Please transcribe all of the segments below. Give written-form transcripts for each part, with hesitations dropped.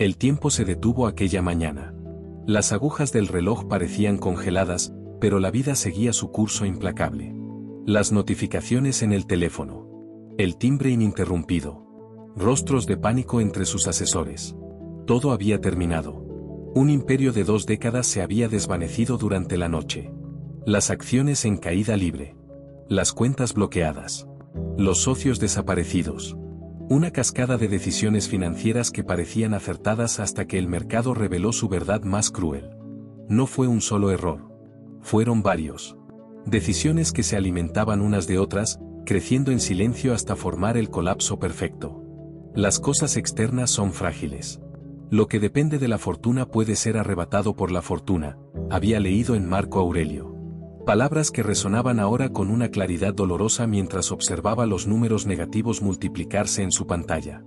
El tiempo se detuvo aquella mañana. Las agujas del reloj parecían congeladas, pero la vida seguía su curso implacable. Las notificaciones en el teléfono. El timbre ininterrumpido. Rostros de pánico entre sus asesores. Todo había terminado. Un imperio de 2 décadas se había desvanecido durante la noche. Las acciones en caída libre. Las cuentas bloqueadas. Los socios desaparecidos. Una cascada de decisiones financieras que parecían acertadas hasta que el mercado reveló su verdad más cruel. No fue un solo error. Fueron varios. Decisiones que se alimentaban unas de otras, creciendo en silencio hasta formar el colapso perfecto. Las cosas externas son frágiles. Lo que depende de la fortuna puede ser arrebatado por la fortuna, había leído en Marco Aurelio. Palabras que resonaban ahora con una claridad dolorosa mientras observaba los números negativos multiplicarse en su pantalla.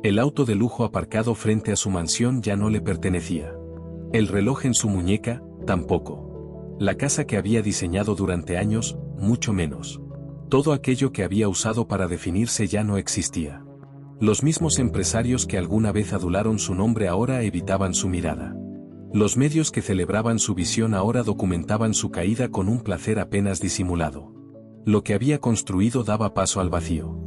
El auto de lujo aparcado frente a su mansión ya no le pertenecía. El reloj en su muñeca, tampoco. La casa que había diseñado durante años, mucho menos. Todo aquello que había usado para definirse ya no existía. Los mismos empresarios que alguna vez adularon su nombre ahora evitaban su mirada. Los medios que celebraban su visión ahora documentaban su caída con un placer apenas disimulado. Lo que había construido daba paso al vacío.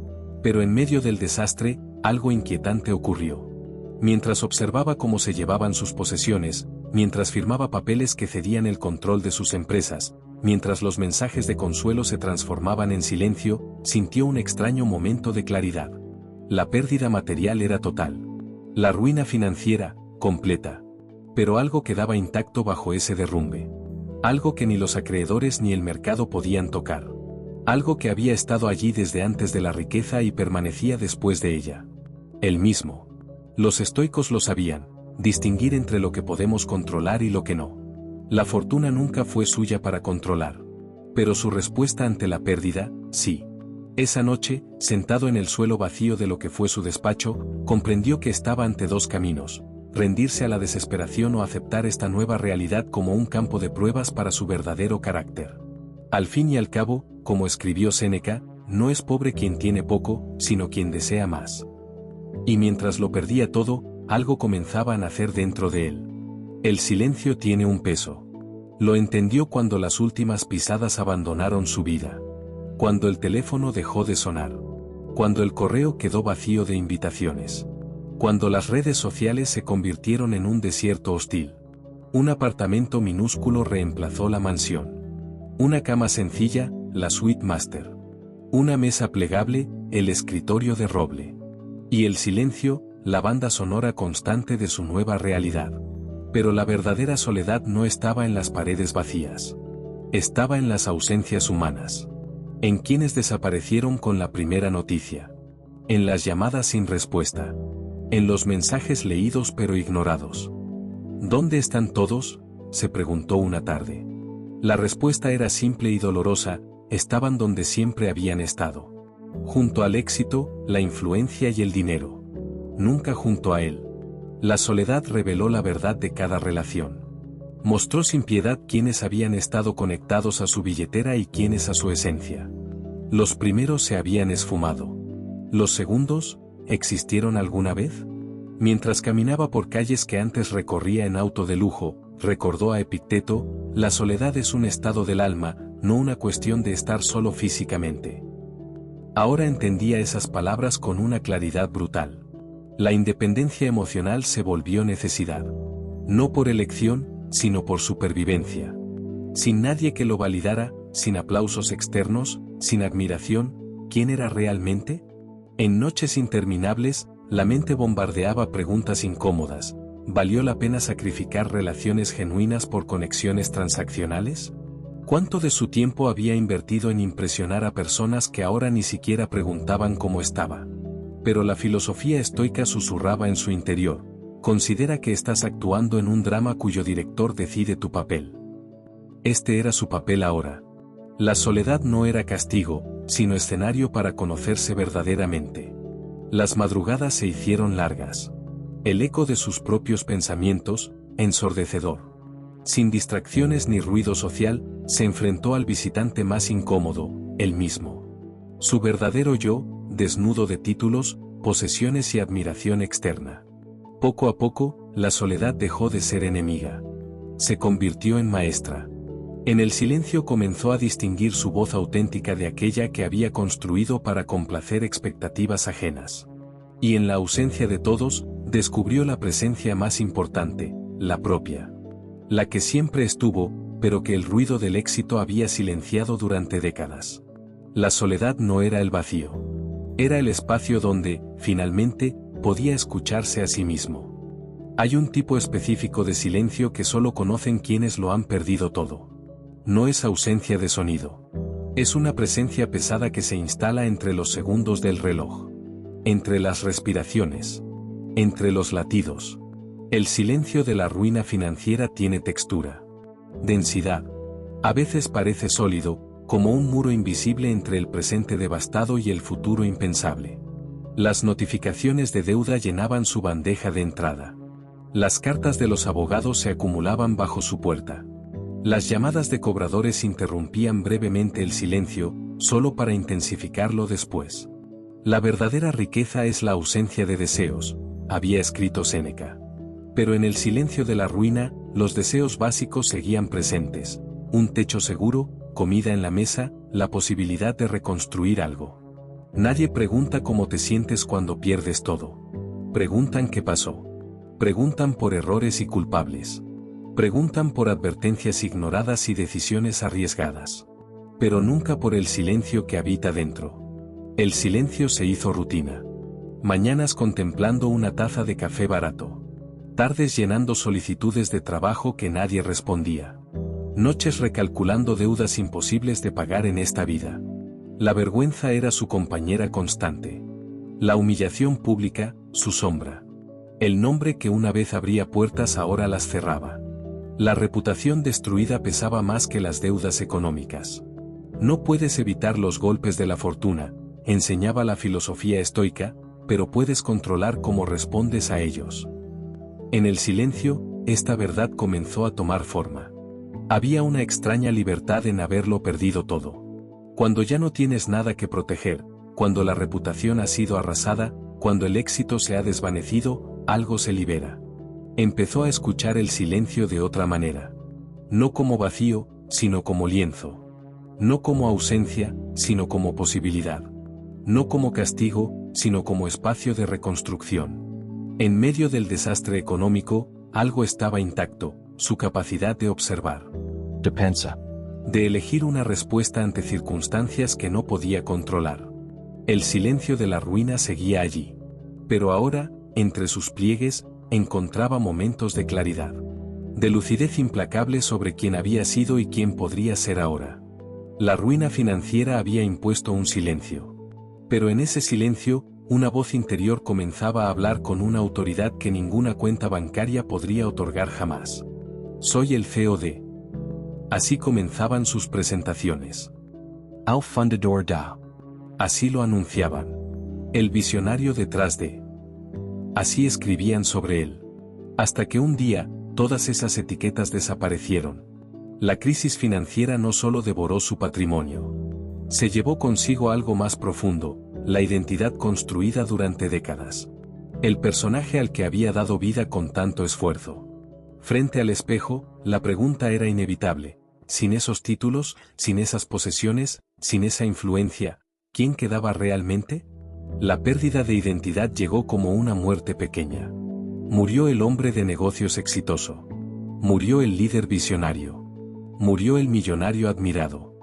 Pero en medio del desastre, algo inquietante ocurrió. Mientras observaba cómo se llevaban sus posesiones, mientras firmaba papeles que cedían el control de sus empresas, mientras los mensajes de consuelo se transformaban en silencio, sintió un extraño momento de claridad. La pérdida material era total. La ruina financiera, completa. Pero algo quedaba intacto bajo ese derrumbe. Algo que ni los acreedores ni el mercado podían tocar. Algo que había estado allí desde antes de la riqueza y permanecía después de ella. El mismo. Los estoicos lo sabían, distinguir entre lo que podemos controlar y lo que no. La fortuna nunca fue suya para controlar. Pero su respuesta ante la pérdida, sí. Esa noche, sentado en el suelo vacío de lo que fue su despacho, comprendió que estaba ante 2 caminos, rendirse a la desesperación o aceptar esta nueva realidad como un campo de pruebas para su verdadero carácter. Al fin y al cabo, como escribió Séneca, no es pobre quien tiene poco, sino quien desea más. Y mientras lo perdía todo, algo comenzaba a nacer dentro de él. El silencio tiene un peso. Lo entendió cuando las últimas pisadas abandonaron su vida. Cuando el teléfono dejó de sonar. Cuando el correo quedó vacío de invitaciones. Cuando las redes sociales se convirtieron en un desierto hostil. Un apartamento minúsculo reemplazó la mansión. Una cama sencilla, la suite master. Una mesa plegable, el escritorio de roble. Y el silencio, la banda sonora constante de su nueva realidad. Pero la verdadera soledad no estaba en las paredes vacías. Estaba en las ausencias humanas. En quienes desaparecieron con la primera noticia. En las llamadas sin respuesta. En los mensajes leídos pero ignorados. ¿Dónde están todos?, se preguntó una tarde. La respuesta era simple y dolorosa: estaban donde siempre habían estado. Junto al éxito, la influencia y el dinero. Nunca junto a él. La soledad reveló la verdad de cada relación. Mostró sin piedad quiénes habían estado conectados a su billetera y quiénes a su esencia. Los primeros se habían esfumado. Los segundos, ¿existieron alguna vez? Mientras caminaba por calles que antes recorría en auto de lujo, recordó a Epicteto: la soledad es un estado del alma, no una cuestión de estar solo físicamente. Ahora entendía esas palabras con una claridad brutal. La independencia emocional se volvió necesidad. No por elección, sino por supervivencia. Sin nadie que lo validara, sin aplausos externos, sin admiración, ¿quién era realmente? En noches interminables, la mente bombardeaba preguntas incómodas. ¿Valió la pena sacrificar relaciones genuinas por conexiones transaccionales? ¿Cuánto de su tiempo había invertido en impresionar a personas que ahora ni siquiera preguntaban cómo estaba? Pero la filosofía estoica susurraba en su interior: considera que estás actuando en un drama cuyo director decide tu papel. Este era su papel ahora. La soledad no era castigo, sino escenario para conocerse verdaderamente. Las madrugadas se hicieron largas. El eco de sus propios pensamientos, ensordecedor. Sin distracciones ni ruido social, se enfrentó al visitante más incómodo, él mismo. Su verdadero yo, desnudo de títulos, posesiones y admiración externa. Poco a poco, la soledad dejó de ser enemiga. Se convirtió en maestra. En el silencio comenzó a distinguir su voz auténtica de aquella que había construido para complacer expectativas ajenas. Y en la ausencia de todos, descubrió la presencia más importante, la propia. La que siempre estuvo, pero que el ruido del éxito había silenciado durante décadas. La soledad no era el vacío. Era el espacio donde, finalmente, podía escucharse a sí mismo. Hay un tipo específico de silencio que solo conocen quienes lo han perdido todo. No es ausencia de sonido. Es una presencia pesada que se instala entre los segundos del reloj. Entre las respiraciones. Entre los latidos. El silencio de la ruina financiera tiene textura. Densidad. A veces parece sólido, como un muro invisible entre el presente devastado y el futuro impensable. Las notificaciones de deuda llenaban su bandeja de entrada. Las cartas de los abogados se acumulaban bajo su puerta. Las llamadas de cobradores interrumpían brevemente el silencio, solo para intensificarlo después. La verdadera riqueza es la ausencia de deseos, había escrito Séneca. Pero en el silencio de la ruina, los deseos básicos seguían presentes: un techo seguro, comida en la mesa, la posibilidad de reconstruir algo. Nadie pregunta cómo te sientes cuando pierdes todo. Preguntan qué pasó. Preguntan por errores y culpables. Preguntan por advertencias ignoradas y decisiones arriesgadas. Pero nunca por el silencio que habita dentro. El silencio se hizo rutina. Mañanas contemplando una taza de café barato. Tardes llenando solicitudes de trabajo que nadie respondía. Noches recalculando deudas imposibles de pagar en esta vida. La vergüenza era su compañera constante. La humillación pública, su sombra. El nombre que una vez abría puertas ahora las cerraba. La reputación destruida pesaba más que las deudas económicas. No puedes evitar los golpes de la fortuna, enseñaba la filosofía estoica, pero puedes controlar cómo respondes a ellos. En el silencio, esta verdad comenzó a tomar forma. Había una extraña libertad en haberlo perdido todo. Cuando ya no tienes nada que proteger, cuando la reputación ha sido arrasada, cuando el éxito se ha desvanecido, algo se libera. Empezó a escuchar el silencio de otra manera. No como vacío, sino como lienzo. No como ausencia, sino como posibilidad. No como castigo, sino como espacio de reconstrucción. En medio del desastre económico, algo estaba intacto: su capacidad de observar. De pensar. De elegir una respuesta ante circunstancias que no podía controlar. El silencio de la ruina seguía allí. Pero ahora, entre sus pliegues, encontraba momentos de claridad. De lucidez implacable sobre quién había sido y quién podría ser ahora. La ruina financiera había impuesto un silencio. Pero en ese silencio, una voz interior comenzaba a hablar con una autoridad que ninguna cuenta bancaria podría otorgar jamás. Soy el CEO de. Así comenzaban sus presentaciones. Fundador da. Así lo anunciaban. El visionario detrás de. Así escribían sobre él. Hasta que un día, todas esas etiquetas desaparecieron. La crisis financiera no solo devoró su patrimonio. Se llevó consigo algo más profundo: la identidad construida durante décadas. El personaje al que había dado vida con tanto esfuerzo. Frente al espejo, la pregunta era inevitable: sin esos títulos, sin esas posesiones, sin esa influencia, ¿quién quedaba realmente? La pérdida de identidad llegó como una muerte pequeña. Murió el hombre de negocios exitoso. Murió el líder visionario. Murió el millonario admirado.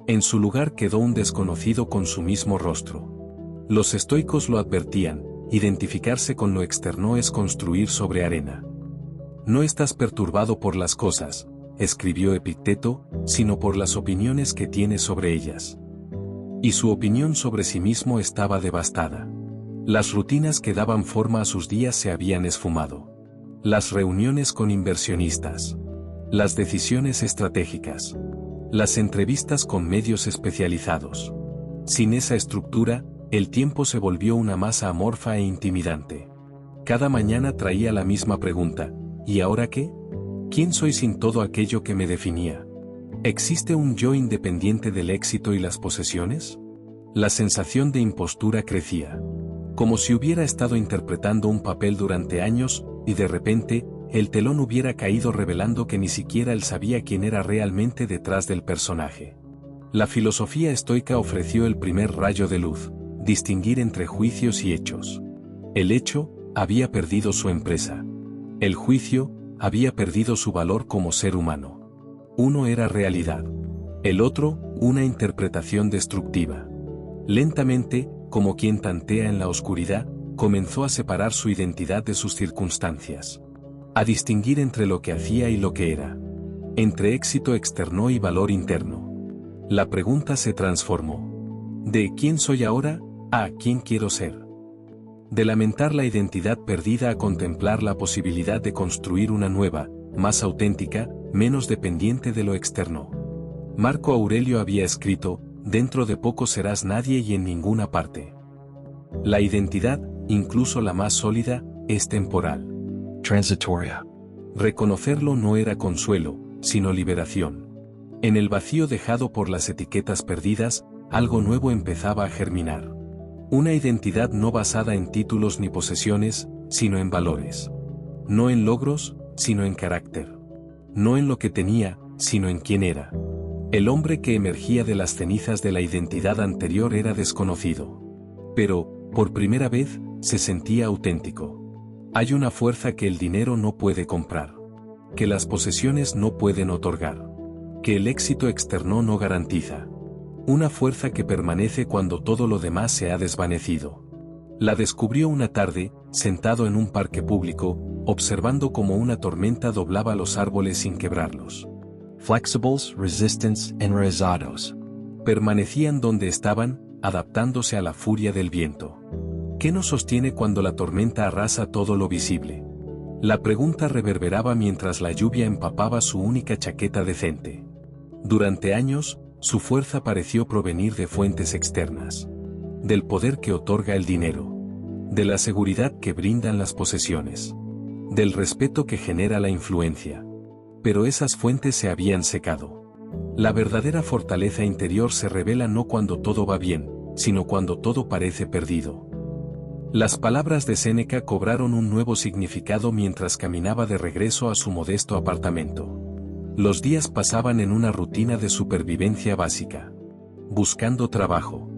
En su lugar quedó un desconocido con su mismo rostro. Los estoicos lo advertían: identificarse con lo externo es construir sobre arena. No estás perturbado por las cosas, escribió Epicteto, sino por las opiniones que tienes sobre ellas. Y su opinión sobre sí mismo estaba devastada. Las rutinas que daban forma a sus días se habían esfumado. Las reuniones con inversionistas. Las decisiones estratégicas. Las entrevistas con medios especializados. Sin esa estructura, el tiempo se volvió una masa amorfa e intimidante. Cada mañana traía la misma pregunta: ¿y ahora qué? ¿Quién soy sin todo aquello que me definía? ¿Existe un yo independiente del éxito y las posesiones? La sensación de impostura crecía. Como si hubiera estado interpretando un papel durante años, y de repente, el telón hubiera caído revelando que ni siquiera él sabía quién era realmente detrás del personaje. La filosofía estoica ofreció el primer rayo de luz, distinguir entre juicios y hechos. El hecho había perdido su empresa. El juicio había perdido su valor como ser humano. Uno era realidad. El otro, una interpretación destructiva. Lentamente, como quien tantea en la oscuridad, comenzó a separar su identidad de sus circunstancias. A distinguir entre lo que hacía y lo que era. Entre éxito externo y valor interno. La pregunta se transformó. ¿De quién soy ahora a quién quiero ser? De lamentar la identidad perdida a contemplar la posibilidad de construir una nueva, más auténtica, menos dependiente de lo externo. Marco Aurelio había escrito, dentro de poco serás nadie y en ninguna parte. La identidad, incluso la más sólida, es temporal. Transitoria. Reconocerlo no era consuelo, sino liberación. En el vacío dejado por las etiquetas perdidas, algo nuevo empezaba a germinar. Una identidad no basada en títulos ni posesiones, sino en valores. No en logros, sino en carácter. No en lo que tenía, sino en quién era. El hombre que emergía de las cenizas de la identidad anterior era desconocido. Pero, por primera vez, se sentía auténtico. Hay una fuerza que el dinero no puede comprar. Que las posesiones no pueden otorgar. Que el éxito externo no garantiza. Una fuerza que permanece cuando todo lo demás se ha desvanecido. La descubrió una tarde, sentado en un parque público, observando cómo una tormenta doblaba los árboles sin quebrarlos. Flexibles, resistance, enraizados. Permanecían donde estaban, adaptándose a la furia del viento. ¿Qué nos sostiene cuando la tormenta arrasa todo lo visible? La pregunta reverberaba mientras la lluvia empapaba su única chaqueta decente. Durante años, su fuerza pareció provenir de fuentes externas. Del poder que otorga el dinero. De la seguridad que brindan las posesiones. Del respeto que genera la influencia. Pero esas fuentes se habían secado. La verdadera fortaleza interior se revela no cuando todo va bien, sino cuando todo parece perdido. Las palabras de Séneca cobraron un nuevo significado mientras caminaba de regreso a su modesto apartamento. Los días pasaban en una rutina de supervivencia básica. Buscando trabajo.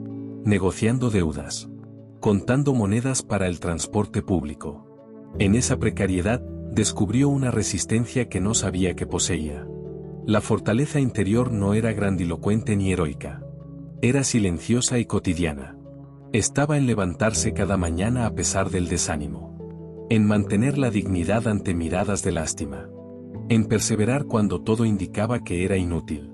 Negociando deudas. Contando monedas para el transporte público. En esa precariedad, descubrió una resistencia que no sabía que poseía. La fortaleza interior no era grandilocuente ni heroica. Era silenciosa y cotidiana. Estaba en levantarse cada mañana a pesar del desánimo. En mantener la dignidad ante miradas de lástima. En perseverar cuando todo indicaba que era inútil.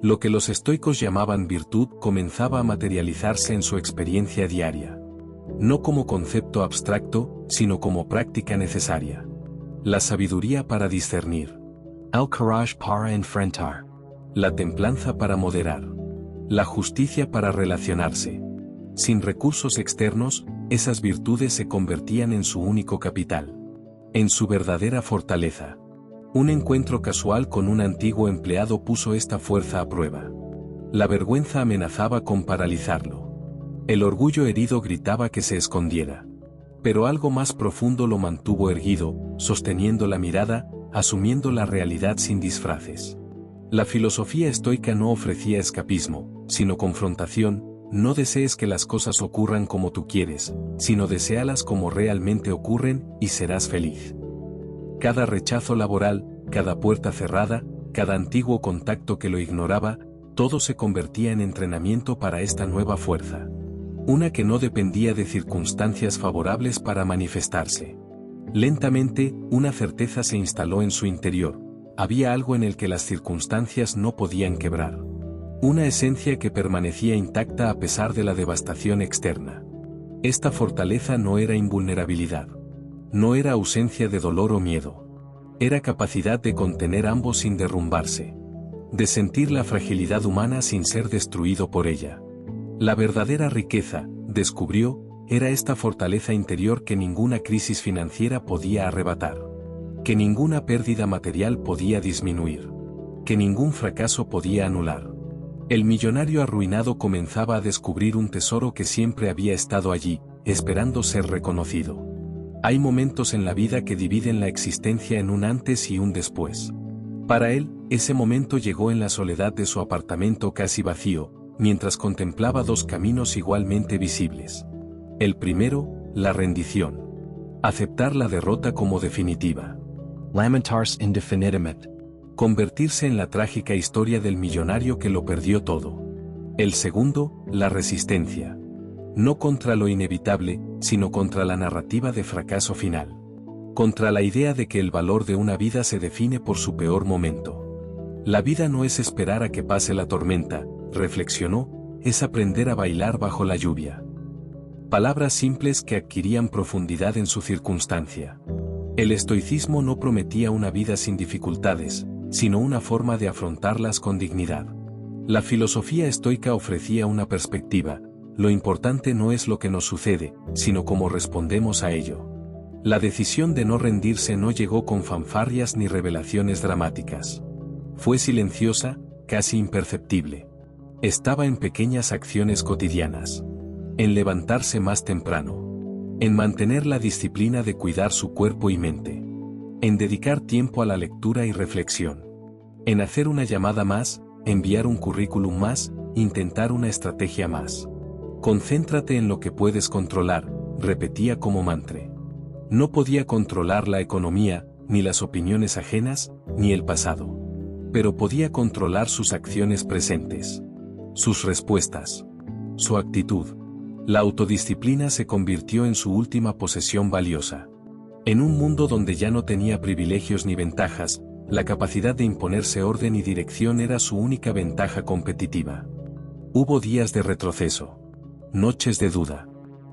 Lo que los estoicos llamaban virtud comenzaba a materializarse en su experiencia diaria. No como concepto abstracto, sino como práctica necesaria. La sabiduría para discernir. El courage para enfrentar. La templanza para moderar. La justicia para relacionarse. Sin recursos externos, esas virtudes se convertían en su único capital. En su verdadera fortaleza. Un encuentro casual con un antiguo empleado puso esta fuerza a prueba. La vergüenza amenazaba con paralizarlo. El orgullo herido gritaba que se escondiera. Pero algo más profundo lo mantuvo erguido, sosteniendo la mirada, asumiendo la realidad sin disfraces. La filosofía estoica no ofrecía escapismo, sino confrontación. No desees que las cosas ocurran como tú quieres, sino deséalas como realmente ocurren, y serás feliz. Cada rechazo laboral, cada puerta cerrada, cada antiguo contacto que lo ignoraba, todo se convertía en entrenamiento para esta nueva fuerza. Una que no dependía de circunstancias favorables para manifestarse. Lentamente, una certeza se instaló en su interior. Había algo en el que las circunstancias no podían quebrar. Una esencia que permanecía intacta a pesar de la devastación externa. Esta fortaleza no era invulnerabilidad. No era ausencia de dolor o miedo. Era capacidad de contener ambos sin derrumbarse. De sentir la fragilidad humana sin ser destruido por ella. La verdadera riqueza, descubrió, era esta fortaleza interior que ninguna crisis financiera podía arrebatar. Que ninguna pérdida material podía disminuir. Que ningún fracaso podía anular. El millonario arruinado comenzaba a descubrir un tesoro que siempre había estado allí, esperando ser reconocido. Hay momentos en la vida que dividen la existencia en un antes y un después. Para él, ese momento llegó en la soledad de su apartamento casi vacío, mientras contemplaba dos caminos igualmente visibles. El primero, la rendición. Aceptar la derrota como definitiva. Lamentarse indefinidamente. Convertirse en la trágica historia del millonario que lo perdió todo. El segundo, la resistencia. No contra lo inevitable, sino contra la narrativa de fracaso final. Contra la idea de que el valor de una vida se define por su peor momento. La vida no es esperar a que pase la tormenta, reflexionó, es aprender a bailar bajo la lluvia. Palabras simples que adquirían profundidad en su circunstancia. El estoicismo no prometía una vida sin dificultades, sino una forma de afrontarlas con dignidad. La filosofía estoica ofrecía una perspectiva: lo importante no es lo que nos sucede, sino cómo respondemos a ello. La decisión de no rendirse no llegó con fanfarrias ni revelaciones dramáticas. Fue silenciosa, casi imperceptible. Estaba en pequeñas acciones cotidianas. En levantarse más temprano. En mantener la disciplina de cuidar su cuerpo y mente. En dedicar tiempo a la lectura y reflexión. En hacer una llamada más, enviar un currículum más, intentar una estrategia más. Concéntrate en lo que puedes controlar, repetía como mantra. No podía controlar la economía, ni las opiniones ajenas, ni el pasado. Pero podía controlar sus acciones presentes. Sus respuestas. Su actitud. La autodisciplina se convirtió en su última posesión valiosa. En un mundo donde ya no tenía privilegios ni ventajas, la capacidad de imponerse orden y dirección era su única ventaja competitiva. Hubo días de retroceso. Noches de duda.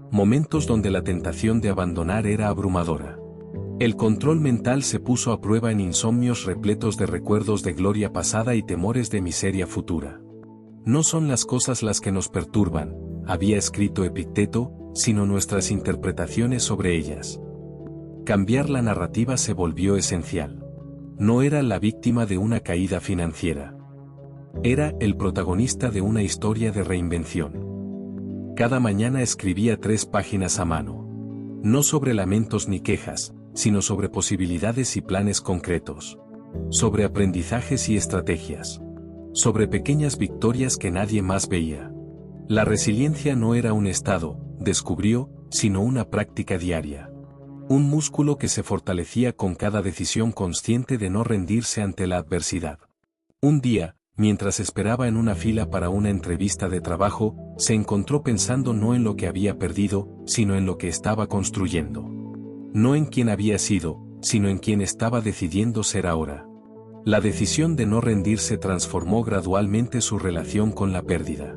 Momentos donde la tentación de abandonar era abrumadora. El control mental se puso a prueba en insomnios repletos de recuerdos de gloria pasada y temores de miseria futura. No son las cosas las que nos perturban, había escrito Epicteto, sino nuestras interpretaciones sobre ellas. Cambiar la narrativa se volvió esencial. No era la víctima de una caída financiera. Era el protagonista de una historia de reinvención. Cada mañana escribía 3 páginas a mano. No sobre lamentos ni quejas, sino sobre posibilidades y planes concretos. Sobre aprendizajes y estrategias. Sobre pequeñas victorias que nadie más veía. La resiliencia no era un estado, descubrió, sino una práctica diaria. Un músculo que se fortalecía con cada decisión consciente de no rendirse ante la adversidad. Un día, mientras esperaba en una fila para una entrevista de trabajo, se encontró pensando no en lo que había perdido, sino en lo que estaba construyendo. No en quién había sido, sino en quién estaba decidiendo ser ahora. La decisión de no rendirse transformó gradualmente su relación con la pérdida.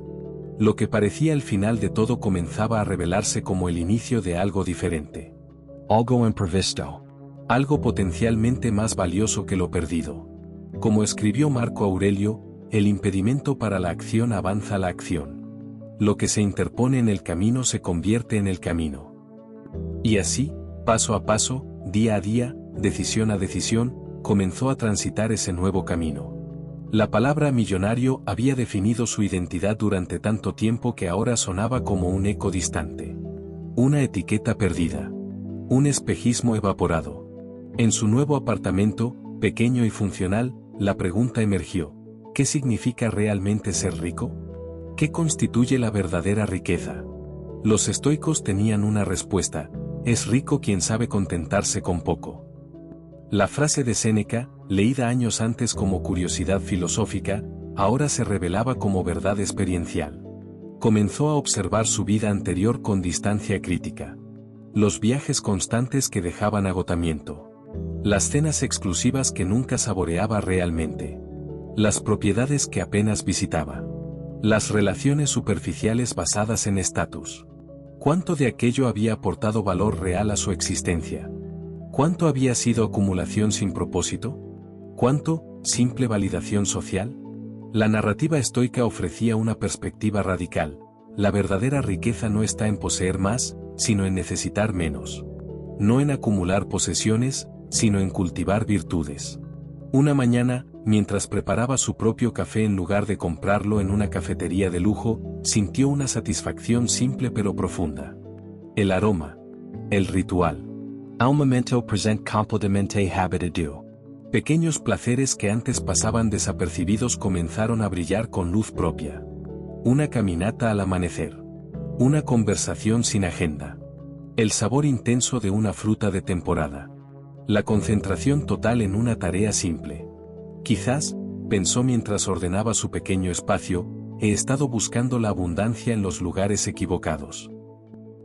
Lo que parecía el final de todo comenzaba a revelarse como el inicio de algo diferente. Algo imprevisto. Algo potencialmente más valioso que lo perdido. Como escribió Marco Aurelio, el impedimento para la acción avanza la acción. Lo que se interpone en el camino se convierte en el camino. Y así, paso a paso, día a día, decisión a decisión, comenzó a transitar ese nuevo camino. La palabra millonario había definido su identidad durante tanto tiempo que ahora sonaba como un eco distante. Una etiqueta perdida. Un espejismo evaporado. En su nuevo apartamento, pequeño y funcional, la pregunta emergió: ¿qué significa realmente ser rico? ¿Qué constituye la verdadera riqueza? Los estoicos tenían una respuesta: es rico quien sabe contentarse con poco. La frase de Séneca, leída años antes como curiosidad filosófica, ahora se revelaba como verdad experiencial. Comenzó a observar su vida anterior con distancia crítica. Los viajes constantes que dejaban agotamiento. Las cenas exclusivas que nunca saboreaba realmente. Las propiedades que apenas visitaba. Las relaciones superficiales basadas en estatus. ¿Cuánto de aquello había aportado valor real a su existencia? ¿Cuánto había sido acumulación sin propósito? ¿Cuánto, simple validación social? La narrativa estoica ofrecía una perspectiva radical. La verdadera riqueza no está en poseer más, sino en necesitar menos. No en acumular posesiones, sino en cultivar virtudes. Una mañana, mientras preparaba su propio café en lugar de comprarlo en una cafetería de lujo, sintió una satisfacción simple pero profunda. El aroma. El ritual. Al momento present completamente habituado. Pequeños placeres que antes pasaban desapercibidos comenzaron a brillar con luz propia. Una caminata al amanecer. Una conversación sin agenda. El sabor intenso de una fruta de temporada. La concentración total en una tarea simple. Quizás, pensó mientras ordenaba su pequeño espacio, he estado buscando la abundancia en los lugares equivocados.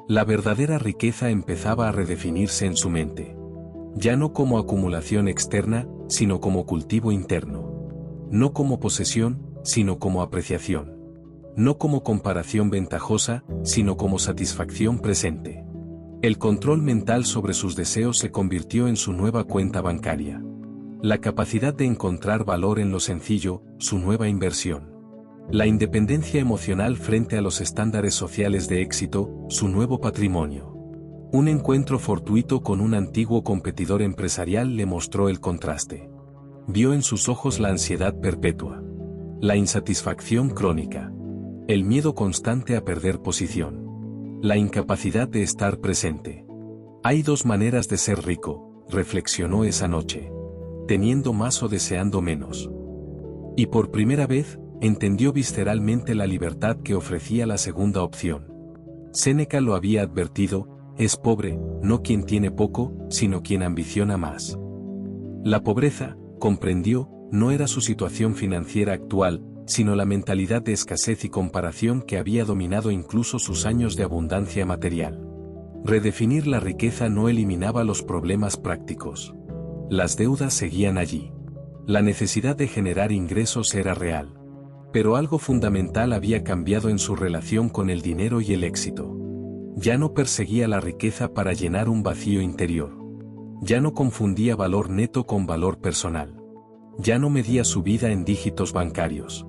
La verdadera riqueza empezaba a redefinirse en su mente. Ya no como acumulación externa, sino como cultivo interno. No como posesión, sino como apreciación. No como comparación ventajosa, sino como satisfacción presente. El control mental sobre sus deseos se convirtió en su nueva cuenta bancaria. La capacidad de encontrar valor en lo sencillo, su nueva inversión. La independencia emocional frente a los estándares sociales de éxito, su nuevo patrimonio. Un encuentro fortuito con un antiguo competidor empresarial le mostró el contraste. Vio en sus ojos la ansiedad perpetua. La insatisfacción crónica. El miedo constante a perder posición. La incapacidad de estar presente. Hay dos maneras de ser rico, reflexionó esa noche. Teniendo más o deseando menos. Y por primera vez, entendió visceralmente la libertad que ofrecía la segunda opción. Séneca lo había advertido, es pobre, no quien tiene poco, sino quien ambiciona más. La pobreza, comprendió, no era su situación financiera actual, sino la mentalidad de escasez y comparación que había dominado incluso sus años de abundancia material. Redefinir la riqueza no eliminaba los problemas prácticos. Las deudas seguían allí. La necesidad de generar ingresos era real. Pero algo fundamental había cambiado en su relación con el dinero y el éxito. Ya no perseguía la riqueza para llenar un vacío interior. Ya no confundía valor neto con valor personal. Ya no medía su vida en dígitos bancarios.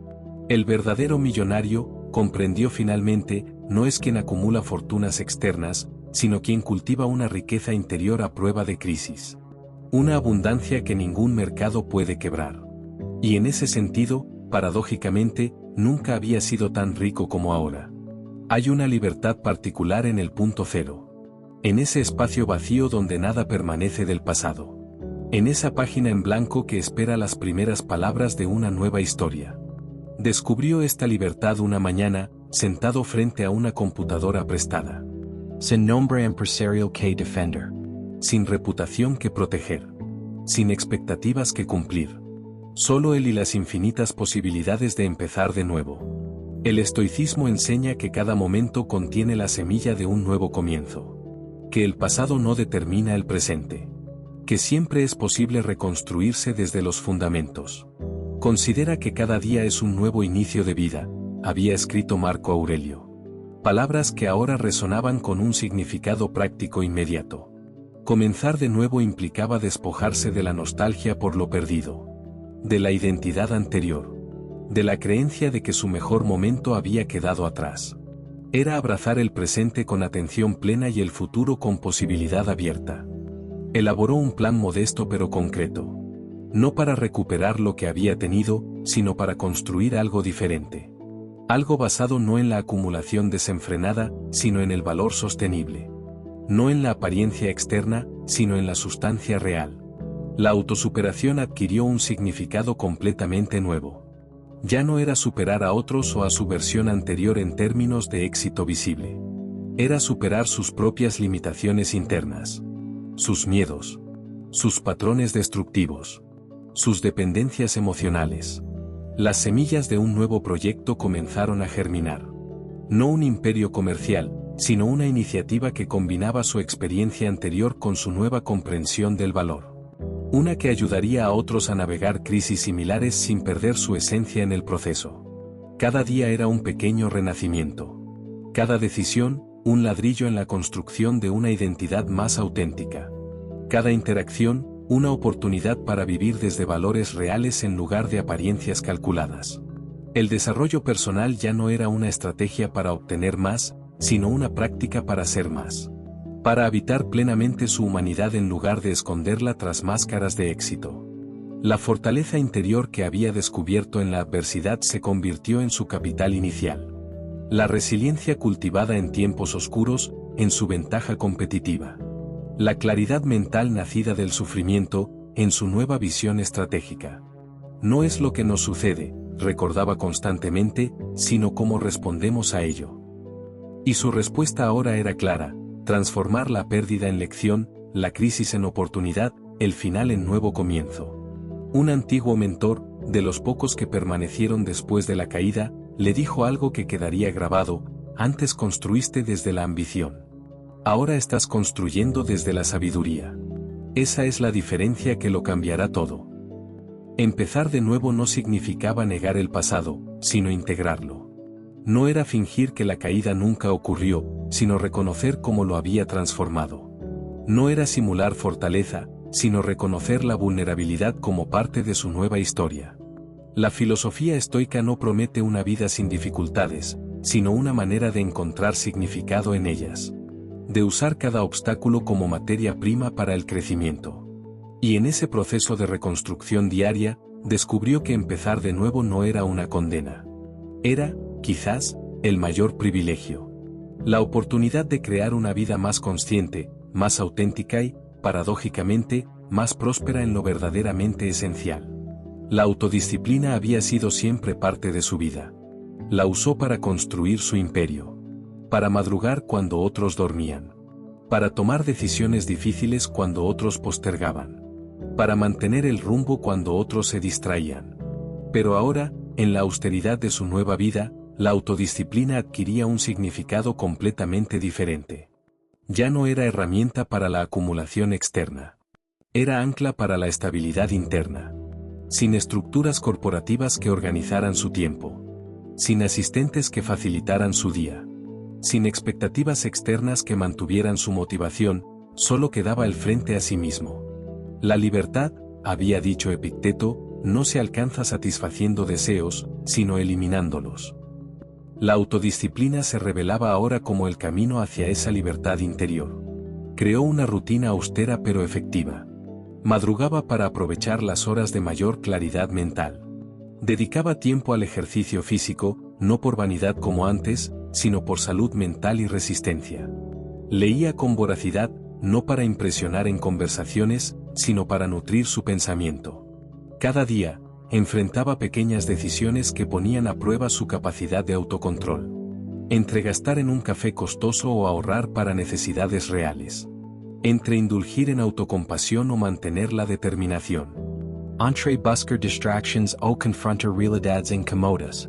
El verdadero millonario, comprendió finalmente, no es quien acumula fortunas externas, sino quien cultiva una riqueza interior a prueba de crisis. Una abundancia que ningún mercado puede quebrar. Y en ese sentido, paradójicamente, nunca había sido tan rico como ahora. Hay una libertad particular en el punto cero. En ese espacio vacío donde nada permanece del pasado. En esa página en blanco que espera las primeras palabras de una nueva historia. Descubrió esta libertad una mañana, sentado frente a una computadora prestada. Sin nombre empresarial que defender. Sin reputación que proteger. Sin expectativas que cumplir. Solo él y las infinitas posibilidades de empezar de nuevo. El estoicismo enseña que cada momento contiene la semilla de un nuevo comienzo. Que el pasado no determina el presente. Que siempre es posible reconstruirse desde los fundamentos. Considera que cada día es un nuevo inicio de vida, había escrito Marco Aurelio. Palabras que ahora resonaban con un significado práctico inmediato. Comenzar de nuevo implicaba despojarse de la nostalgia por lo perdido. De la identidad anterior. De la creencia de que su mejor momento había quedado atrás. Era abrazar el presente con atención plena y el futuro con posibilidad abierta. Elaboró un plan modesto pero concreto. No para recuperar lo que había tenido, sino para construir algo diferente. Algo basado no en la acumulación desenfrenada, sino en el valor sostenible. No en la apariencia externa, sino en la sustancia real. La autosuperación adquirió un significado completamente nuevo. Ya no era superar a otros o a su versión anterior en términos de éxito visible. Era superar sus propias limitaciones internas. Sus miedos. Sus patrones destructivos. Sus dependencias emocionales. Las semillas de un nuevo proyecto comenzaron a germinar. No un imperio comercial, sino una iniciativa que combinaba su experiencia anterior con su nueva comprensión del valor. Una que ayudaría a otros a navegar crisis similares sin perder su esencia en el proceso. Cada día era un pequeño renacimiento. Cada decisión, un ladrillo en la construcción de una identidad más auténtica. Cada interacción, una oportunidad para vivir desde valores reales en lugar de apariencias calculadas. El desarrollo personal ya no era una estrategia para obtener más, sino una práctica para ser más. Para habitar plenamente su humanidad en lugar de esconderla tras máscaras de éxito. La fortaleza interior que había descubierto en la adversidad se convirtió en su capital inicial. La resiliencia cultivada en tiempos oscuros, en su ventaja competitiva. La claridad mental nacida del sufrimiento, en su nueva visión estratégica. No es lo que nos sucede, recordaba constantemente, sino cómo respondemos a ello. Y su respuesta ahora era clara: transformar la pérdida en lección, la crisis en oportunidad, el final en nuevo comienzo. Un antiguo mentor, de los pocos que permanecieron después de la caída, le dijo algo que quedaría grabado: antes construiste desde la ambición. Ahora estás construyendo desde la sabiduría. Esa es la diferencia que lo cambiará todo. Empezar de nuevo no significaba negar el pasado, sino integrarlo. No era fingir que la caída nunca ocurrió, sino reconocer cómo lo había transformado. No era simular fortaleza, sino reconocer la vulnerabilidad como parte de su nueva historia. La filosofía estoica no promete una vida sin dificultades, sino una manera de encontrar significado en ellas. De usar cada obstáculo como materia prima para el crecimiento. Y en ese proceso de reconstrucción diaria, descubrió que empezar de nuevo no era una condena. Era, quizás, el mayor privilegio. La oportunidad de crear una vida más consciente, más auténtica y, paradójicamente, más próspera en lo verdaderamente esencial. La autodisciplina había sido siempre parte de su vida. La usó para construir su imperio. Para madrugar cuando otros dormían. Para tomar decisiones difíciles cuando otros postergaban. Para mantener el rumbo cuando otros se distraían. Pero ahora, en la austeridad de su nueva vida, la autodisciplina adquiría un significado completamente diferente. Ya no era herramienta para la acumulación externa. Era ancla para la estabilidad interna. Sin estructuras corporativas que organizaran su tiempo. Sin asistentes que facilitaran su día. Sin expectativas externas que mantuvieran su motivación, solo quedaba el frente a sí mismo. La libertad, había dicho Epicteto, no se alcanza satisfaciendo deseos, sino eliminándolos. La autodisciplina se revelaba ahora como el camino hacia esa libertad interior. Creó una rutina austera pero efectiva. Madrugaba para aprovechar las horas de mayor claridad mental. Dedicaba tiempo al ejercicio físico, no por vanidad como antes, sino por salud mental y resistencia. Leía con voracidad, no para impresionar en conversaciones, sino para nutrir su pensamiento. Cada día, enfrentaba pequeñas decisiones que ponían a prueba su capacidad de autocontrol. Entre gastar en un café costoso o ahorrar para necesidades reales. Entre indulgir en autocompasión o mantener la determinación. Entre buscar distractions o confrontar realidades incomodas.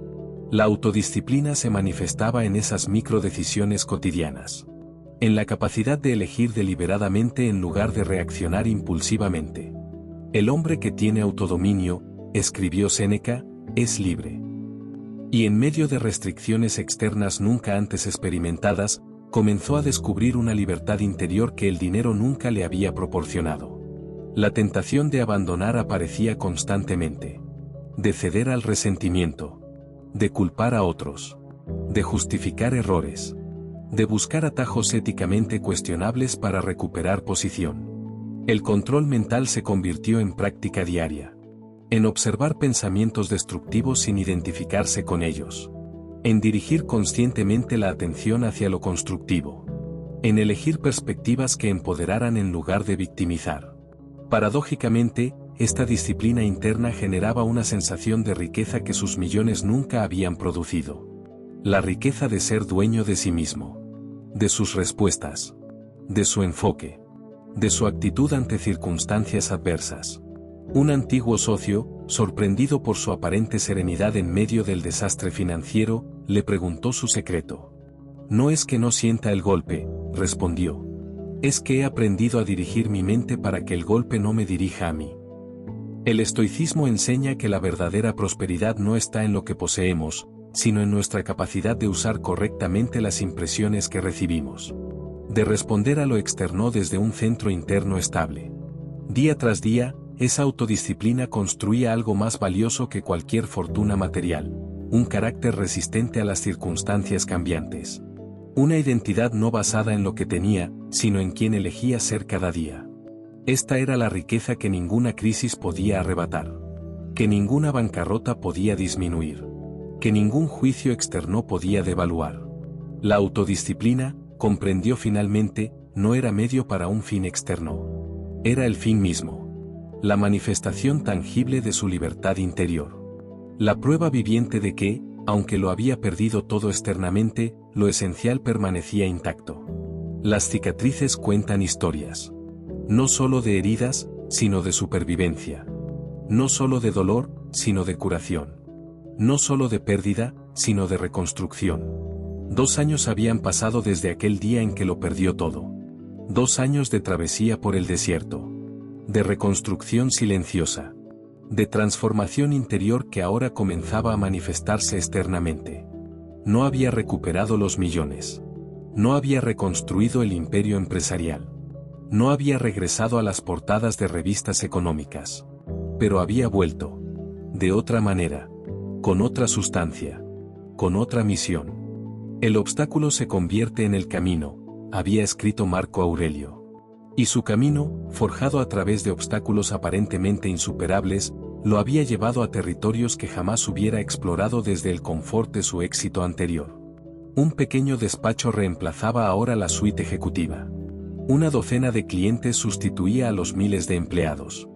La autodisciplina se manifestaba en esas microdecisiones cotidianas. En la capacidad de elegir deliberadamente en lugar de reaccionar impulsivamente. El hombre que tiene autodominio, escribió Séneca, es libre. Y en medio de restricciones externas nunca antes experimentadas, comenzó a descubrir una libertad interior que el dinero nunca le había proporcionado. La tentación de abandonar aparecía constantemente. De ceder al resentimiento. De culpar a otros. De justificar errores. De buscar atajos éticamente cuestionables para recuperar posición. El control mental se convirtió en práctica diaria. En observar pensamientos destructivos sin identificarse con ellos. En dirigir conscientemente la atención hacia lo constructivo. En elegir perspectivas que empoderaran en lugar de victimizar. Paradójicamente, esta disciplina interna generaba una sensación de riqueza que sus millones nunca habían producido. La riqueza de ser dueño de sí mismo. De sus respuestas. De su enfoque. De su actitud ante circunstancias adversas. Un antiguo socio, sorprendido por su aparente serenidad en medio del desastre financiero, le preguntó su secreto. No es que no sienta el golpe, respondió. Es que he aprendido a dirigir mi mente para que el golpe no me dirija a mí. El estoicismo enseña que la verdadera prosperidad no está en lo que poseemos, sino en nuestra capacidad de usar correctamente las impresiones que recibimos. De responder a lo externo desde un centro interno estable. Día tras día, esa autodisciplina construía algo más valioso que cualquier fortuna material, un carácter resistente a las circunstancias cambiantes. Una identidad no basada en lo que tenía, sino en quien elegía ser cada día. Esta era la riqueza que ninguna crisis podía arrebatar. Que ninguna bancarrota podía disminuir. Que ningún juicio externo podía devaluar. La autodisciplina, comprendió finalmente, no era medio para un fin externo. Era el fin mismo. La manifestación tangible de su libertad interior. La prueba viviente de que, aunque lo había perdido todo externamente, lo esencial permanecía intacto. Las cicatrices cuentan historias. No solo de heridas, sino de supervivencia. No solo de dolor, sino de curación. No solo de pérdida, sino de reconstrucción. 2 años habían pasado desde aquel día en que lo perdió todo. 2 años de travesía por el desierto. De reconstrucción silenciosa. De transformación interior que ahora comenzaba a manifestarse externamente. No había recuperado los millones. No había reconstruido el imperio empresarial. No había regresado a las portadas de revistas económicas. Pero había vuelto. De otra manera. Con otra sustancia. Con otra misión. El obstáculo se convierte en el camino, había escrito Marco Aurelio. Y su camino, forjado a través de obstáculos aparentemente insuperables, lo había llevado a territorios que jamás hubiera explorado desde el confort de su éxito anterior. Un pequeño despacho reemplazaba ahora la suite ejecutiva. Una docena de clientes sustituía a los miles de empleados.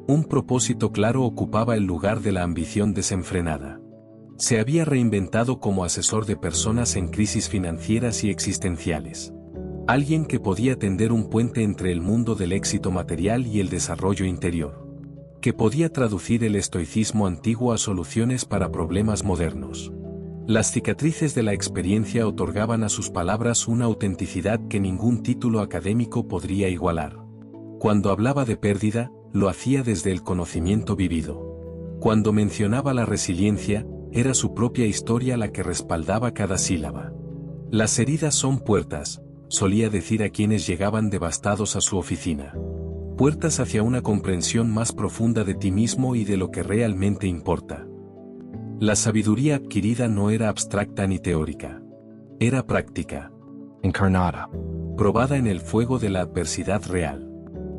Un propósito claro ocupaba el lugar de la ambición desenfrenada. Se había reinventado como asesor de personas en crisis financieras y existenciales. Alguien que podía tender un puente entre el mundo del éxito material y el desarrollo interior. Que podía traducir el estoicismo antiguo a soluciones para problemas modernos. Las cicatrices de la experiencia otorgaban a sus palabras una autenticidad que ningún título académico podría igualar. Cuando hablaba de pérdida, lo hacía desde el conocimiento vivido. Cuando mencionaba la resiliencia, era su propia historia la que respaldaba cada sílaba. Las heridas son puertas, solía decir a quienes llegaban devastados a su oficina. Puertas hacia una comprensión más profunda de ti mismo y de lo que realmente importa. La sabiduría adquirida no era abstracta ni teórica. Era práctica. Encarnada. Probada en el fuego de la adversidad real.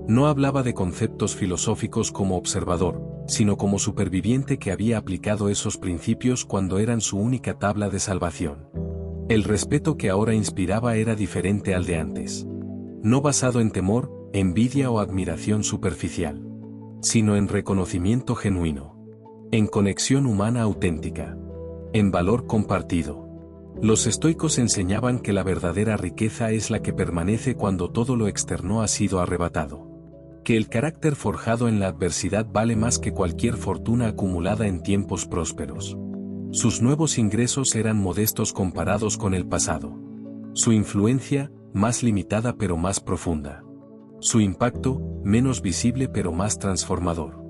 No hablaba de conceptos filosóficos como observador, sino como superviviente que había aplicado esos principios cuando eran su única tabla de salvación. El respeto que ahora inspiraba era diferente al de antes. No basado en temor, envidia o admiración superficial. Sino en reconocimiento genuino. En conexión humana auténtica. En valor compartido. Los estoicos enseñaban que la verdadera riqueza es la que permanece cuando todo lo externo ha sido arrebatado. Que el carácter forjado en la adversidad vale más que cualquier fortuna acumulada en tiempos prósperos. Sus nuevos ingresos eran modestos comparados con el pasado. Su influencia, más limitada pero más profunda. Su impacto, menos visible pero más transformador.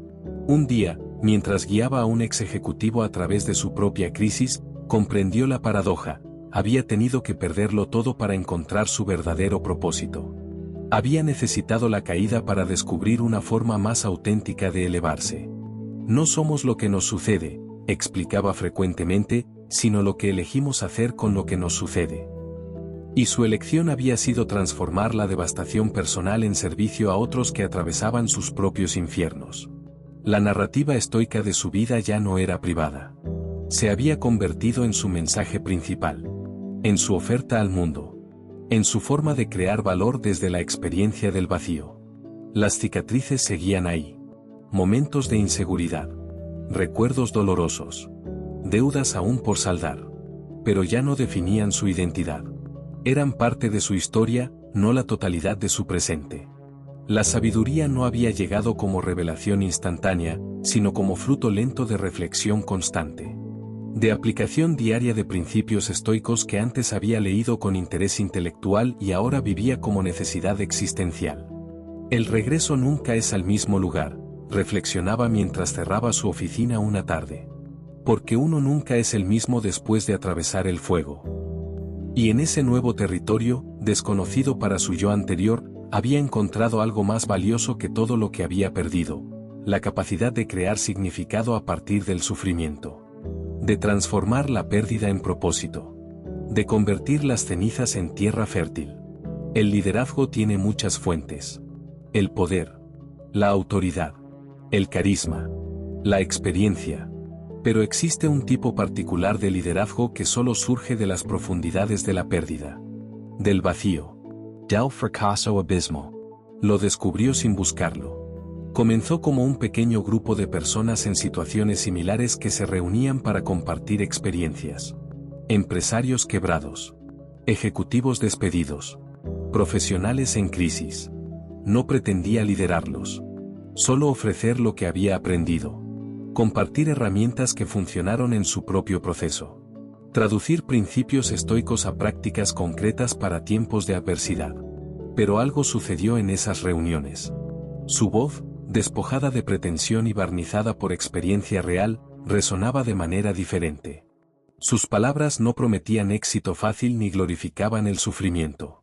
Un día, mientras guiaba a un ex ejecutivo a través de su propia crisis, comprendió la paradoja: había tenido que perderlo todo para encontrar su verdadero propósito. Había necesitado la caída para descubrir una forma más auténtica de elevarse. No somos lo que nos sucede, explicaba frecuentemente, sino lo que elegimos hacer con lo que nos sucede. Y su elección había sido transformar la devastación personal en servicio a otros que atravesaban sus propios infiernos. La narrativa estoica de su vida ya no era privada. Se había convertido en su mensaje principal. En su oferta al mundo. En su forma de crear valor desde la experiencia del vacío. Las cicatrices seguían ahí. Momentos de inseguridad. Recuerdos dolorosos. Deudas aún por saldar. Pero ya no definían su identidad. Eran parte de su historia, no la totalidad de su presente. La sabiduría no había llegado como revelación instantánea, sino como fruto lento de reflexión constante. De aplicación diaria de principios estoicos que antes había leído con interés intelectual y ahora vivía como necesidad existencial. El regreso nunca es al mismo lugar, reflexionaba mientras cerraba su oficina una tarde. Porque uno nunca es el mismo después de atravesar el fuego. Y en ese nuevo territorio, desconocido para su yo anterior, había encontrado algo más valioso que todo lo que había perdido: la capacidad de crear significado a partir del sufrimiento. De transformar la pérdida en propósito. De convertir las cenizas en tierra fértil. El liderazgo tiene muchas fuentes. El poder. La autoridad. El carisma. La experiencia. Pero existe un tipo particular de liderazgo que solo surge de las profundidades de la pérdida. Del vacío. del fracaso abismo. Lo descubrió sin buscarlo. Comenzó como un pequeño grupo de personas en situaciones similares que se reunían para compartir experiencias. Empresarios quebrados. Ejecutivos despedidos. Profesionales en crisis. No pretendía liderarlos. Solo ofrecer lo que había aprendido. Compartir herramientas que funcionaron en su propio proceso. Traducir principios estoicos a prácticas concretas para tiempos de adversidad. Pero algo sucedió en esas reuniones. Su voz, despojada de pretensión y barnizada por experiencia real, resonaba de manera diferente. Sus palabras no prometían éxito fácil ni glorificaban el sufrimiento.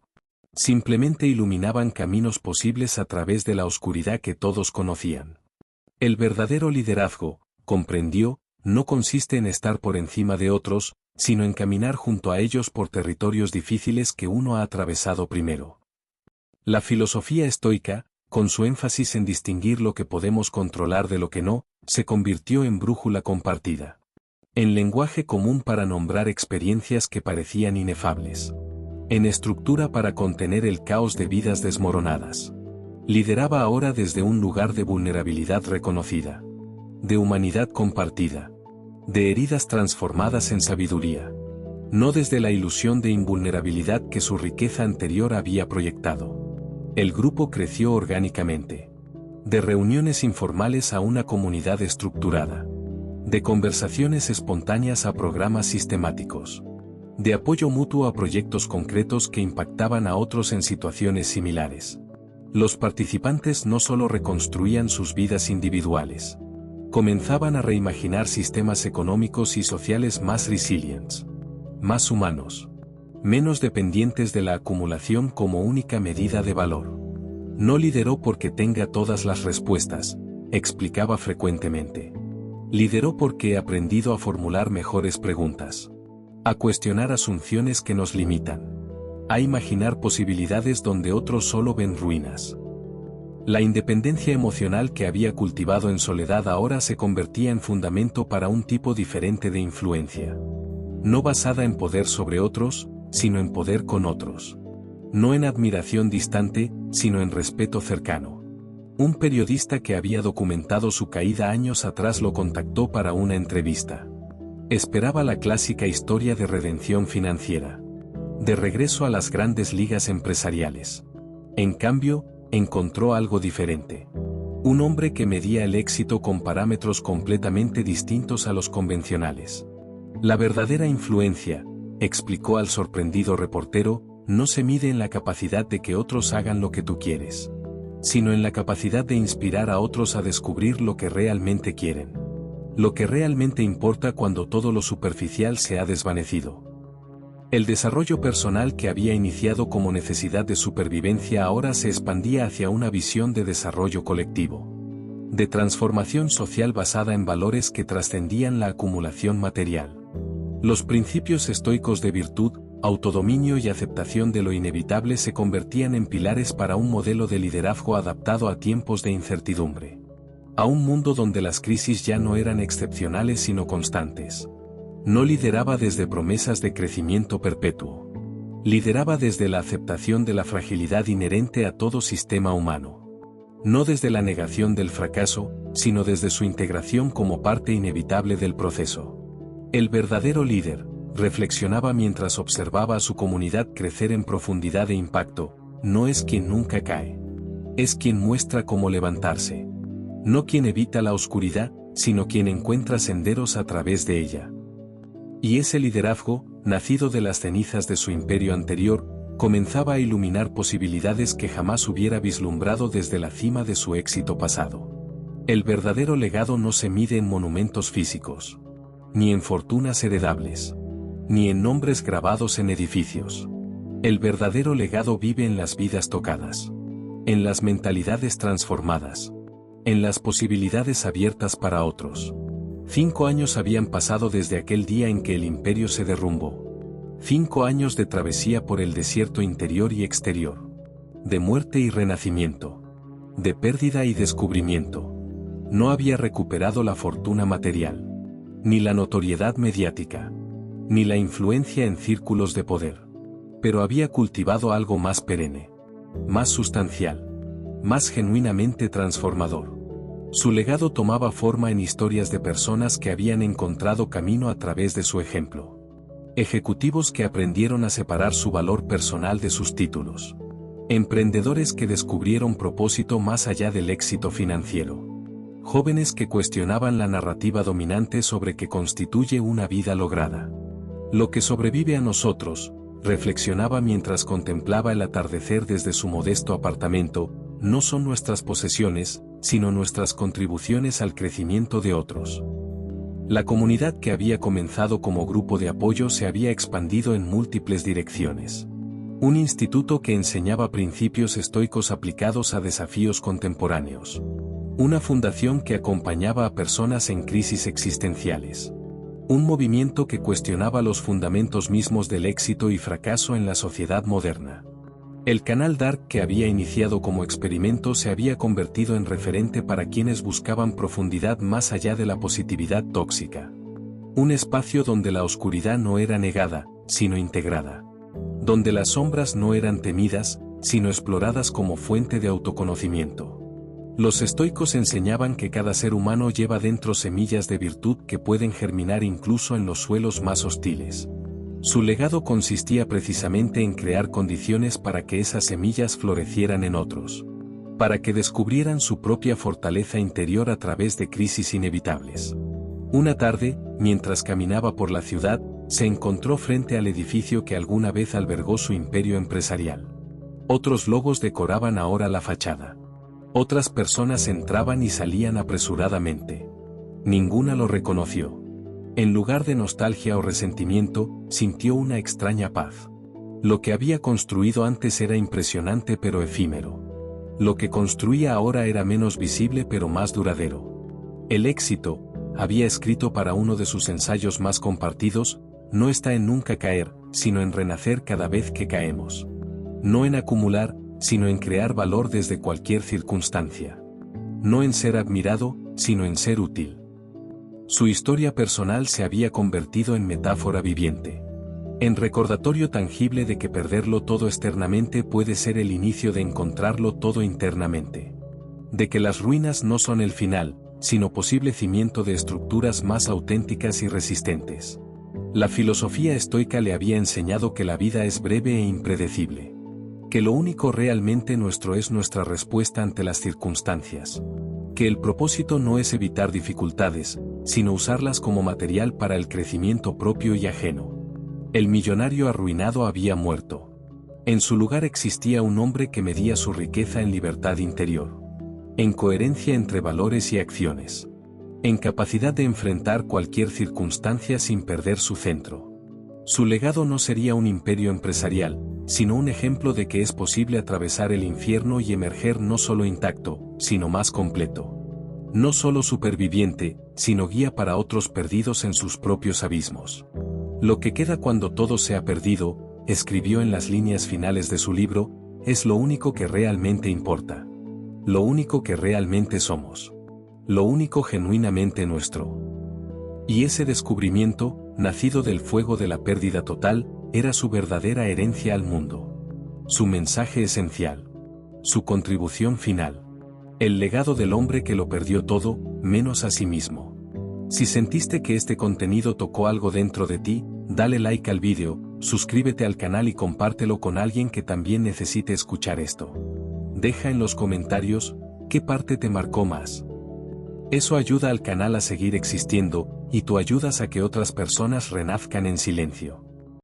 Simplemente iluminaban caminos posibles a través de la oscuridad que todos conocían. El verdadero liderazgo, comprendió, no consiste en estar por encima de otros, sino en caminar junto a ellos por territorios difíciles que uno ha atravesado primero. La filosofía estoica, con su énfasis en distinguir lo que podemos controlar de lo que no, se convirtió en brújula compartida. En lenguaje común para nombrar experiencias que parecían inefables. En estructura para contener el caos de vidas desmoronadas. Lideraba ahora desde un lugar de vulnerabilidad reconocida. De humanidad compartida. De heridas transformadas en sabiduría. No desde la ilusión de invulnerabilidad que su riqueza anterior había proyectado. El grupo creció orgánicamente. De reuniones informales a una comunidad estructurada. De conversaciones espontáneas a programas sistemáticos. De apoyo mutuo a proyectos concretos que impactaban a otros en situaciones similares. Los participantes no solo reconstruían sus vidas individuales. Comenzaban a reimaginar sistemas económicos y sociales más resilientes. Más humanos. Menos dependientes de la acumulación como única medida de valor. No lideró porque tenga todas las respuestas, explicaba frecuentemente. Lideró porque he aprendido a formular mejores preguntas. A cuestionar asunciones que nos limitan. A imaginar posibilidades donde otros solo ven ruinas. La independencia emocional que había cultivado en soledad ahora se convertía en fundamento para un tipo diferente de influencia. No basada en poder sobre otros, sino en poder con otros. No en admiración distante, sino en respeto cercano. Un periodista que había documentado su caída años atrás lo contactó para una entrevista. Esperaba la clásica historia de redención financiera. De regreso a las grandes ligas empresariales. En cambio, encontró algo diferente. Un hombre que medía el éxito con parámetros completamente distintos a los convencionales. La verdadera influencia, explicó al sorprendido reportero, no se mide en la capacidad de que otros hagan lo que tú quieres, sino en la capacidad de inspirar a otros a descubrir lo que realmente quieren. Lo que realmente importa cuando todo lo superficial se ha desvanecido. El desarrollo personal que había iniciado como necesidad de supervivencia ahora se expandía hacia una visión de desarrollo colectivo. De transformación social basada en valores que trascendían la acumulación material. Los principios estoicos de virtud, autodominio y aceptación de lo inevitable se convertían en pilares para un modelo de liderazgo adaptado a tiempos de incertidumbre. A un mundo donde las crisis ya no eran excepcionales sino constantes. No lideraba desde promesas de crecimiento perpetuo. Lideraba desde la aceptación de la fragilidad inherente a todo sistema humano. No desde la negación del fracaso, sino desde su integración como parte inevitable del proceso. El verdadero líder, reflexionaba mientras observaba a su comunidad crecer en profundidad e impacto, no es quien nunca cae. Es quien muestra cómo levantarse. No quien evita la oscuridad, sino quien encuentra senderos a través de ella. Y ese liderazgo, nacido de las cenizas de su imperio anterior, comenzaba a iluminar posibilidades que jamás hubiera vislumbrado desde la cima de su éxito pasado. El verdadero legado no se mide en monumentos físicos. Ni en fortunas heredables. Ni en nombres grabados en edificios. El verdadero legado vive en las vidas tocadas. En las mentalidades transformadas. En las posibilidades abiertas para otros. 5 años habían pasado desde aquel día en que el imperio se derrumbó. 5 años de travesía por el desierto interior y exterior. De muerte y renacimiento. De pérdida y descubrimiento. No había recuperado la fortuna material. Ni la notoriedad mediática. Ni la influencia en círculos de poder. Pero había cultivado algo más perenne. más sustancial, más genuinamente transformador. Su legado tomaba forma en historias de personas que habían encontrado camino a través de su ejemplo. Ejecutivos que aprendieron a separar su valor personal de sus títulos. Emprendedores que descubrieron propósito más allá del éxito financiero. Jóvenes que cuestionaban la narrativa dominante sobre qué constituye una vida lograda. Lo que sobrevive a nosotros, reflexionaba mientras contemplaba el atardecer desde su modesto apartamento, no son nuestras posesiones, sino nuestras contribuciones al crecimiento de otros. La comunidad que había comenzado como grupo de apoyo se había expandido en múltiples direcciones. Un instituto que enseñaba principios estoicos aplicados a desafíos contemporáneos. Una fundación que acompañaba a personas en crisis existenciales. Un movimiento que cuestionaba los fundamentos mismos del éxito y fracaso en la sociedad moderna. El canal Dark que había iniciado como experimento se había convertido en referente para quienes buscaban profundidad más allá de la positividad tóxica. Un espacio donde la oscuridad no era negada, sino integrada. Donde las sombras no eran temidas, sino exploradas como fuente de autoconocimiento. Los estoicos enseñaban que cada ser humano lleva dentro semillas de virtud que pueden germinar incluso en los suelos más hostiles. Su legado consistía precisamente en crear condiciones para que esas semillas florecieran en otros. Para que descubrieran su propia fortaleza interior a través de crisis inevitables. Una tarde, mientras caminaba por la ciudad, se encontró frente al edificio que alguna vez albergó su imperio empresarial. Otros logos decoraban ahora la fachada. Otras personas entraban y salían apresuradamente. Ninguna lo reconoció. En lugar de nostalgia o resentimiento, sintió una extraña paz. Lo que había construido antes era impresionante pero efímero. Lo que construía ahora era menos visible pero más duradero. El éxito, había escrito para uno de sus ensayos más compartidos, no está en nunca caer, sino en renacer cada vez que caemos. No en acumular, sino en crear valor desde cualquier circunstancia. No en ser admirado, sino en ser útil. Su historia personal se había convertido en metáfora viviente. En recordatorio tangible de que perderlo todo externamente puede ser el inicio de encontrarlo todo internamente. De que las ruinas no son el final, sino posible cimiento de estructuras más auténticas y resistentes. La filosofía estoica le había enseñado que la vida es breve e impredecible. Que lo único realmente nuestro es nuestra respuesta ante las circunstancias. Que el propósito no es evitar dificultades, sino usarlas como material para el crecimiento propio y ajeno. El millonario arruinado había muerto. En su lugar existía un hombre que medía su riqueza en libertad interior. En coherencia entre valores y acciones. En capacidad de enfrentar cualquier circunstancia sin perder su centro. Su legado no sería un imperio empresarial, sino un ejemplo de que es posible atravesar el infierno y emerger no solo intacto, sino más completo. No solo superviviente, sino guía para otros perdidos en sus propios abismos. Lo que queda cuando todo se ha perdido, escribió en las líneas finales de su libro, es lo único que realmente importa. Lo único que realmente somos. Lo único genuinamente nuestro. Y ese descubrimiento, nacido del fuego de la pérdida total, era su verdadera herencia al mundo. Su mensaje esencial. Su contribución final. El legado del hombre que lo perdió todo, menos a sí mismo. Si sentiste que este contenido tocó algo dentro de ti, dale like al vídeo, suscríbete al canal y compártelo con alguien que también necesite escuchar esto. Deja en los comentarios, ¿qué parte te marcó más? Eso ayuda al canal a seguir existiendo, y tú ayudas a que otras personas renazcan en silencio.